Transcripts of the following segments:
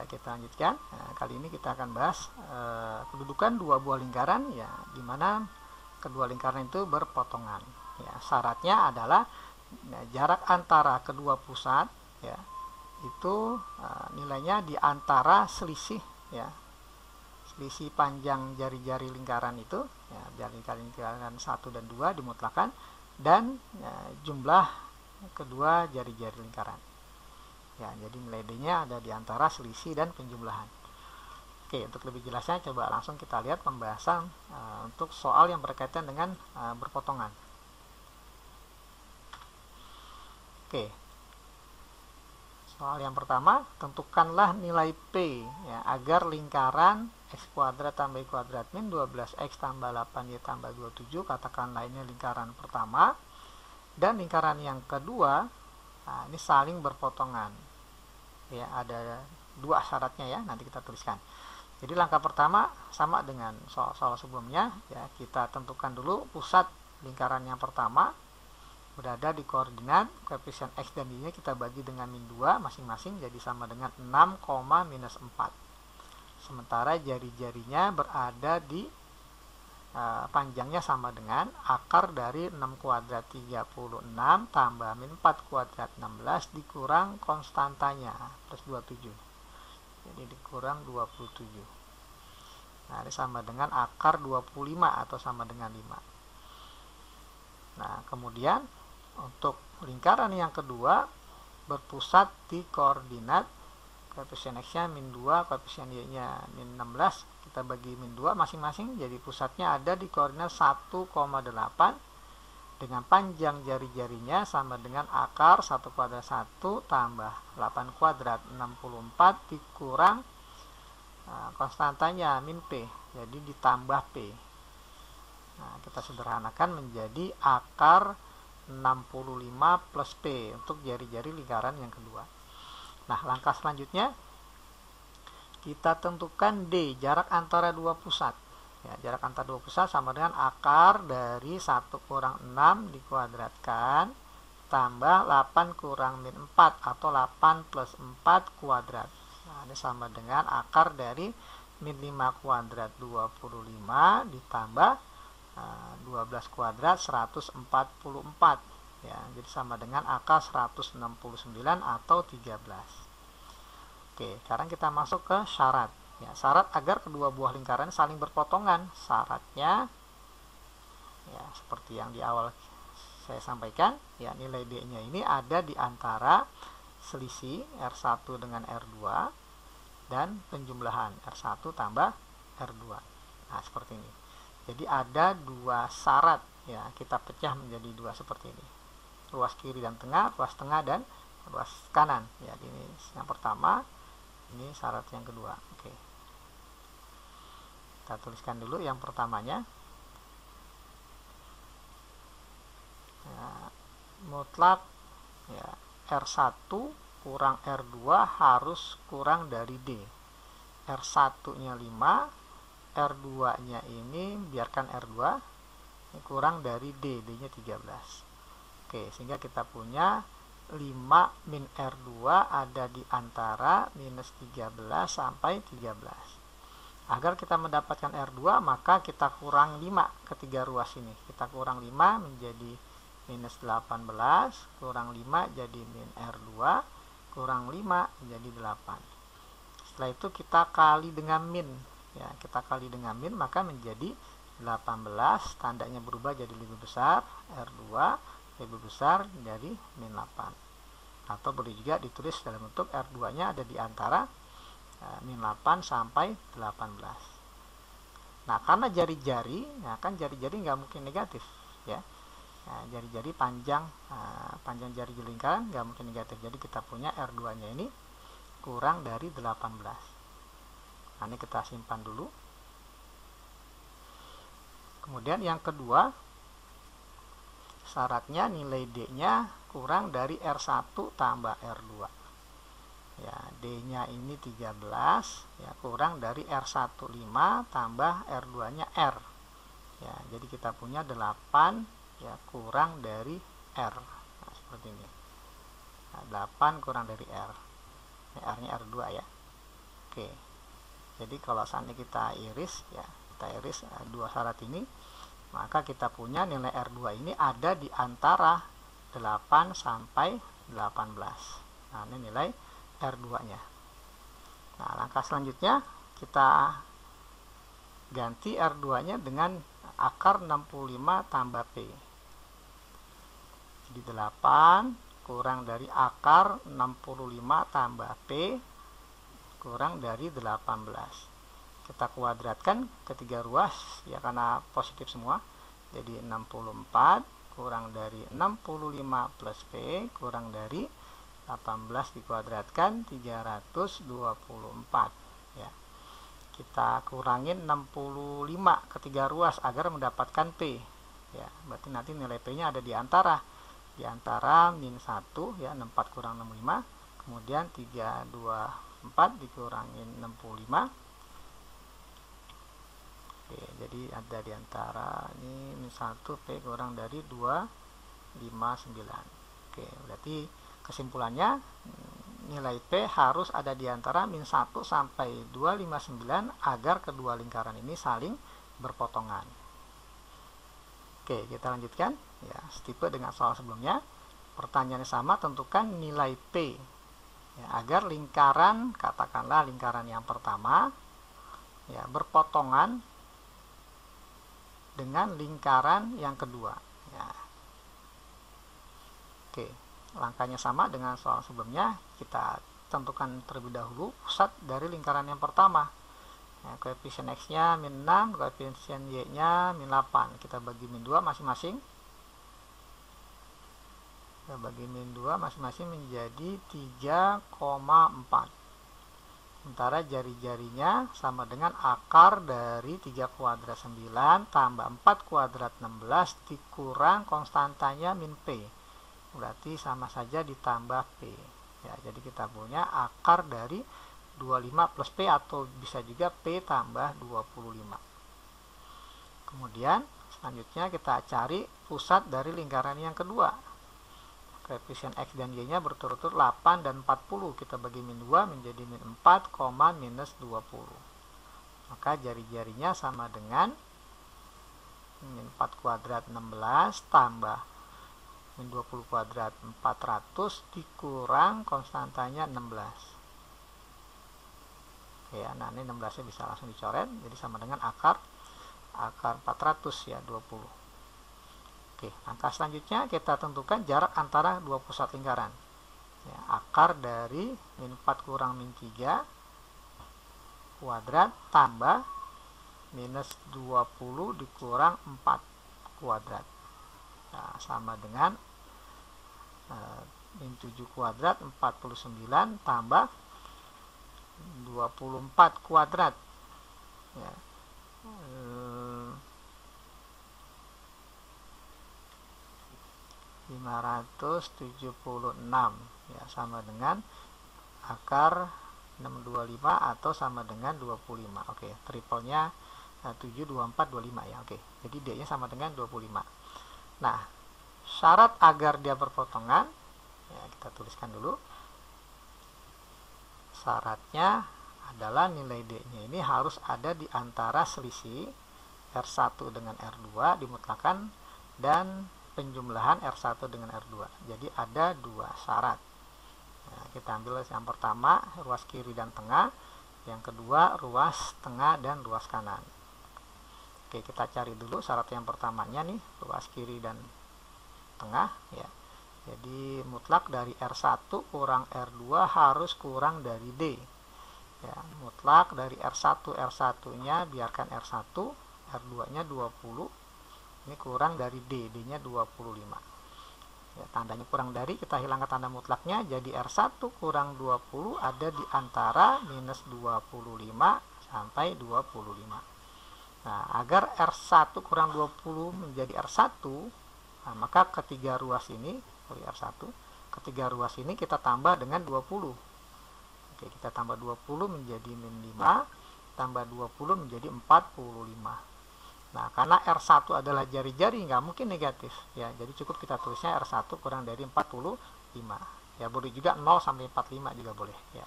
kita lanjutkan. Nah, kali ini kita akan bahas kedudukan dua buah lingkaran, ya, di mana kedua lingkaran itu berpotongan. Ya, syaratnya adalah jarak antara kedua pusat, ya, itu nilainya di antara selisih, ya, selisih panjang jari-jari lingkaran itu, ya, jari-jari lingkaran 1 dan 2 dimutlakan, dan jumlah kedua jari-jari lingkaran. Ya, jadi nilai D-nya ada di antara selisih dan penjumlahan. Oke, untuk lebih jelasnya coba langsung kita lihat pembahasan untuk soal yang berkaitan dengan berpotongan. Oke. Soal yang pertama, tentukanlah nilai P, ya, agar lingkaran x kuadrat tambah y kuadrat min 12x tambah 8y tambah 27, katakanlah ini lingkaran pertama, dan lingkaran yang kedua, nah, ini saling berpotongan. Ya, ada dua syaratnya, ya, nanti kita tuliskan. Jadi langkah pertama sama dengan soal sebelumnya, ya, kita tentukan dulu pusat lingkaran yang pertama berada di koordinat koefisien x dan y-nya kita bagi dengan min 2 masing-masing, jadi sama dengan 6, minus 4. Sementara jari-jarinya berada di panjangnya sama dengan akar dari 6 kuadrat 36 tambah min 4 kuadrat 16 dikurang konstantanya plus 27, jadi dikurang 27. Nah, ini sama dengan akar 25 atau sama dengan 5. Nah, kemudian untuk lingkaran yang kedua berpusat di koordinat koefisien x-nya min 2, koefisien y-nya min 16, kita bagi min 2 masing-masing, jadi pusatnya ada di koordinat 1,8 dengan panjang jari-jarinya sama dengan akar 1 kuadrat 1 tambah 8 kuadrat 64 dikurang konstantanya min P, jadi ditambah P. Nah, kita sederhanakan menjadi akar 65 plus P untuk jari-jari lingkaran yang kedua. Nah, langkah selanjutnya kita tentukan D, jarak antara dua pusat. Ya, jarak antara dua pusat sama dengan akar dari 1 kurang 6 dikuadratkan tambah 8 kurang min 4 atau 8 plus 4 kuadrat. Nah, ini sama dengan akar dari min 5 kuadrat 25 ditambah 12 kuadrat 144. Ya, jadi sama dengan akar 169 atau 13. Oke, sekarang kita masuk ke syarat. Ya, syarat agar kedua buah lingkaran saling berpotongan. Syaratnya, ya, seperti yang di awal saya sampaikan, ya, nilai D-nya ini ada di antara selisih R1 dengan R2 dan penjumlahan R1 tambah R2. Nah, seperti ini. Jadi ada dua syarat, ya, kita pecah menjadi dua seperti ini. Ruas kiri dan tengah, ruas tengah dan ruas kanan. Ya, ini yang pertama, ini syarat yang kedua. Oke. Kita tuliskan dulu yang pertamanya. Ya, mutlak, ya, R1 kurang R2 harus kurang dari D. R1-nya 5, R2-nya ini biarkan R2, ini kurang dari D, D-nya 13. Oke, sehingga kita punya 5 min R2 ada di antara minus 13 sampai 13. Agar kita mendapatkan R2, maka kita kurang 5 ketiga ruas ini. Kita kurang 5 menjadi minus 18, kurang 5 jadi min R2, kurang 5 menjadi 8. Setelah itu kita kali dengan min. Ya, kita kali dengan min, maka menjadi 18, tandanya berubah jadi lebih besar, R2 lebih besar dari min 8. Atau boleh juga ditulis dalam bentuk R2 nya ada di antara min 8 sampai 18. Nah, karena jari-jari, ya, kan jari-jari nggak mungkin negatif, ya. Nah, jari-jari panjang jari lingkaran nggak mungkin negatif, jadi kita punya R2 nya ini kurang dari 18. Nah, ini kita simpan dulu. Kemudian yang kedua, syaratnya nilai D-nya kurang dari R1 tambah R2. Ya, D-nya ini 13, ya, kurang dari R1 5 tambah R2-nya R. Ya, jadi kita punya 8, ya, kurang dari R. Nah, seperti ini. Nah, 8 kurang dari R. Ini R-nya R2, ya. Oke, jadi kalau seandainya kita iris ya, dua syarat ini, maka kita punya nilai R2 ini ada di antara 8 sampai 18. Nah, ini nilai R2-nya. Nah, langkah selanjutnya kita ganti R2-nya dengan akar 65 tambah P. Jadi 8 kurang dari akar 65 tambah P kurang dari 18. Kita kuadratkan ketiga ruas ya, karena positif semua. Jadi 64 kurang dari 65 plus P kurang dari 18 dikuadratkan 324 ya. Kita kurangin 65 ketiga ruas agar mendapatkan P ya. Berarti nanti nilai P nya ada di antara min 1 ya, 64 kurang 65, kemudian 324 dikurangin 65. Oke, jadi ada di antara ini min 1 P kurang dari 259. Oke, berarti kesimpulannya nilai P harus ada di antara min 1 sampai 259 agar kedua lingkaran ini saling berpotongan. Oke, kita lanjutkan ya, setipe dengan soal sebelumnya. Pertanyaannya sama, tentukan nilai P ya, agar lingkaran, katakanlah lingkaran yang pertama ya, berpotongan dengan lingkaran yang kedua ya. Oke, langkahnya sama dengan soal sebelumnya. Kita tentukan terlebih dahulu pusat dari lingkaran yang pertama ya, koefisien X nya min 6, koefisien Y nya min 8. Kita bagi min 2 masing-masing, kita bagi min 2 masing-masing menjadi 3,4. Sementara jari-jarinya sama dengan akar dari 3 kuadrat 9 tambah 4 kuadrat 16 dikurang konstantanya min P. Berarti sama saja ditambah P. Ya, jadi kita punya akar dari 25 plus P, atau bisa juga P tambah 25. Kemudian selanjutnya kita cari pusat dari lingkaran yang kedua. Koefisien X dan Y nya berturut-turut 8 dan 40. Kita bagi min 2 menjadi min 4, minus 20. Maka jari-jarinya sama dengan min 4 kuadrat 16 tambah min 20 kuadrat 400 dikurang konstantanya 16. Oke ya, nah ini 16 nya bisa langsung dicoret, jadi sama dengan akar 400 ya, 20. Oke, langkah selanjutnya kita tentukan jarak antara dua pusat lingkaran ya, akar dari min 4 kurang min 3 kuadrat tambah minus 20 dikurang 4 kuadrat. Nah, sama dengan min 7 kuadrat 49 tambah 24 kuadrat ya, 576 ya, sama dengan akar 625 atau sama dengan 25. Oke, triplenya 7, 24, 25 ya. Oke, jadi D nya sama dengan 25. Nah, syarat agar dia berpotongan ya, kita tuliskan dulu. Syaratnya adalah nilai D nya ini harus ada di antara selisih R1 dengan R2 dimutlakan dan penjumlahan R1 dengan R2. Jadi ada dua syarat. Nah, kita ambil yang pertama ruas kiri dan tengah, yang kedua ruas tengah dan ruas kanan. Oke, kita cari dulu syarat yang pertamanya nih, ruas kiri dan tengah ya. Jadi mutlak dari R1 kurang R2 harus kurang dari D ya. Mutlak dari R1 nya biarkan R1, R2 nya 20, ini kurang dari D nya 25 ya. Tandanya kurang dari, kita hilangkan tanda mutlaknya, jadi R1 kurang 20 ada di antara minus 25 sampai 25. Nah, agar R1 kurang 20 menjadi R1, nah, maka ketiga ruas ini R1, ketiga ruas ini kita tambah dengan 20. Oke, kita tambah 20 menjadi min 5, tambah 20 menjadi 45. Nah, karena R1 adalah jari-jari, nggak mungkin negatif ya, jadi cukup kita tulisnya R1 kurang dari 45 ya. Boleh juga 0 sampai 45 juga boleh ya.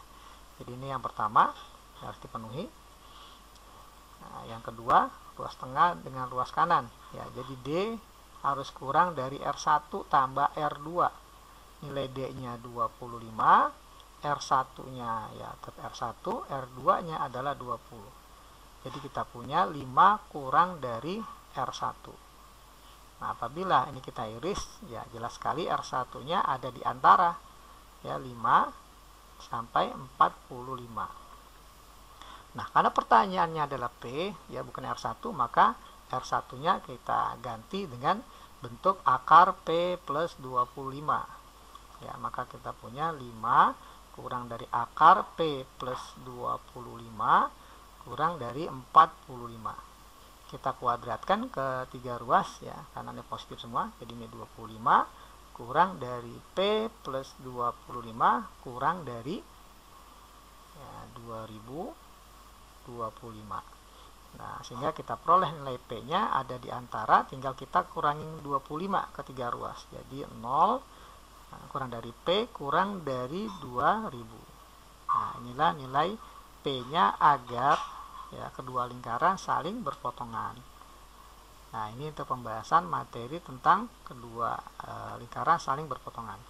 Jadi ini yang pertama. harus dipenuhi. Nah, yang kedua, ruas tengah dengan ruas kanan. Ya, jadi D harus kurang dari R1 tambah R2. Nilai D-nya 25, R1-nya ya tetap R1, R2-nya adalah 20. Jadi kita punya 5 kurang dari R1. Nah, apabila ini kita iris, ya jelas sekali R1-nya ada di antara ya 5 sampai 45. Nah, karena pertanyaannya adalah P, ya bukan R1, maka R1-nya kita ganti dengan bentuk akar P plus 25. Ya, maka kita punya 5 kurang dari akar P plus 25 kurang dari 45. Kita kuadratkan ke 3 ruas ya, karena ini positif semua, jadi ini 25 kurang dari P plus 25 kurang dari ya, 2025. Nah, sehingga kita peroleh nilai P-nya ada di antara, tinggal kita kurangin 25 ke 3 ruas. Jadi 0 kurang dari P kurang dari 2000. Nah, inilah nilai P-nya agar ya kedua lingkaran saling berpotongan. Nah, ini untuk pembahasan materi tentang kedua lingkaran saling berpotongan.